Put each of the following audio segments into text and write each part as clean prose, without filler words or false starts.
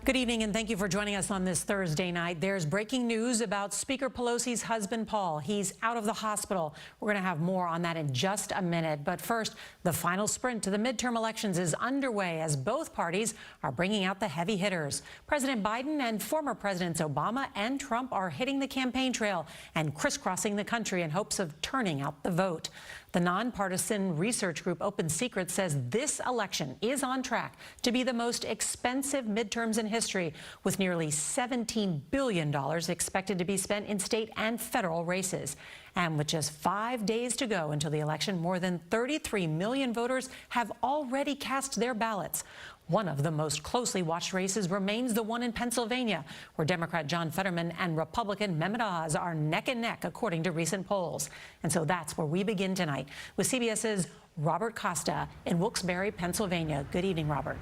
Good evening, and thank you for joining us on this Thursday night. There's breaking news about Speaker Pelosi's husband, Paul. He's out of the hospital. We're going to have more on that in just a minute. But first, the final sprint to the midterm elections is underway as both parties are bringing out the heavy hitters. President Biden and former Presidents Obama and Trump are hitting the campaign trail and crisscrossing the country in hopes of turning out the vote. The nonpartisan research group Open Secrets says this election is on track to be the most expensive midterms in history, with nearly $17 billion expected to be spent in state and federal races. And with just 5 days to go until the election, more than 33 million voters have already cast their ballots. One of the most closely watched races remains the one in Pennsylvania, where Democrat John Fetterman and Republican Mehmet Oz are neck and neck, according to recent polls. And so that's where we begin tonight with CBS's Robert Costa in Wilkes-Barre, Pennsylvania. Good evening, Robert.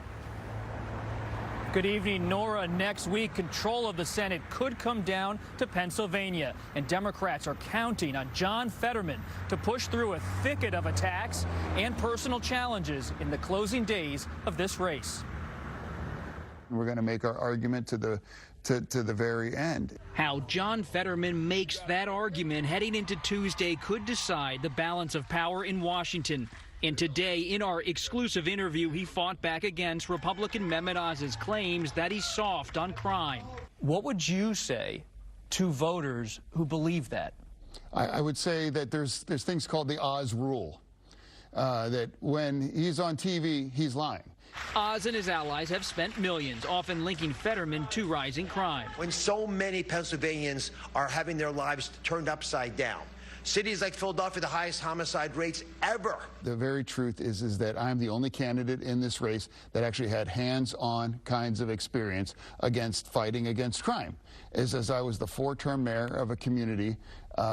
Good evening, Nora. Next week, control of the Senate could come down to Pennsylvania, and Democrats are counting on John Fetterman to push through a thicket of attacks and personal challenges in the closing days of this race. We're going to make our argument to the very end. How John Fetterman makes that argument heading into Tuesday could decide the balance of power in Washington. And today, in our exclusive interview, he fought back against Republican Mehmet Oz's claims that he's soft on crime. What would you say to voters who believe that? I would say that there's things called the Oz rule, that when he's on TV, he's lying. Oz and his allies have spent millions, often linking Fetterman to rising crime. When so many Pennsylvanians are having their lives turned upside down, cities like Philadelphia, the highest homicide rates ever. The very truth is that I'm the only candidate in this race that actually had hands-on kinds of experience fighting against crime. As I was the four-term mayor of a community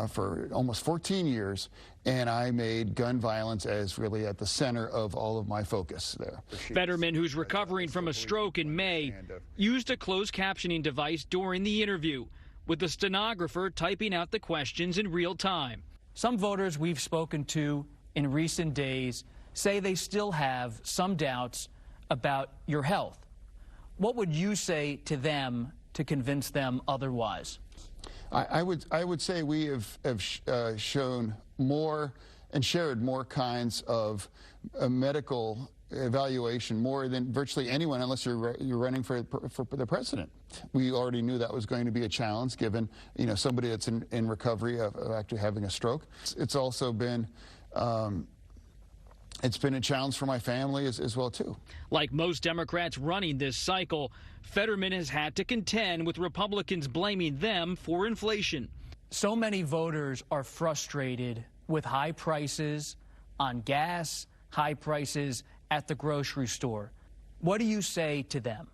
for almost 14 years, and I made gun violence as really at the center of all of my focus there. Fetterman, who's recovering from a stroke in May, used a closed captioning device during the interview, with the stenographer typing out the questions in real time. Some voters we've spoken to in recent days say they still have some doubts about your health. What would you say to them to convince them otherwise? I would say we have shown more and shared more kinds of medical evaluation, more than virtually anyone, unless you're running for the president. We already knew that was going to be a challenge, given somebody that's in recovery of actually having a stroke. It's also been it's been a challenge for my family as well too. Like most Democrats running this cycle, Fetterman has had to contend with Republicans blaming them for inflation. So many voters are frustrated with high prices on gas, high prices at the grocery store. What do you say to them?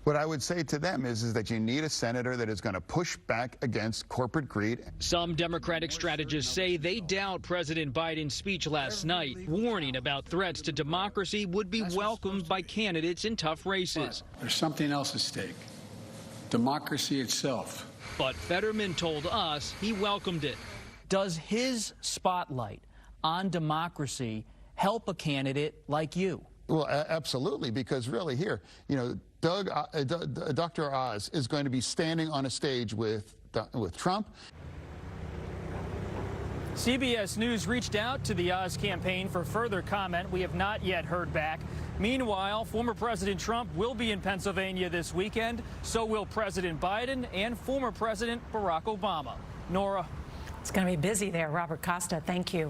What I would say to them is that you need a senator that is going to push back against corporate greed. Some Democratic strategists say they doubt President Biden's speech last night, warning about threats to democracy would be welcomed by candidates in tough races. There's something else at stake: democracy itself. But Fetterman told us he welcomed it. Does his spotlight on democracy help a candidate like you? Well, absolutely, because really here, Dr. Oz is going to be standing on a stage with Trump. CBS News reached out to the Oz campaign for further comment. We have not yet heard back. Meanwhile, former President Trump will be in Pennsylvania this weekend. So will President Biden and former President Barack Obama. Nora. It's going to be busy there. Robert Costa, thank you.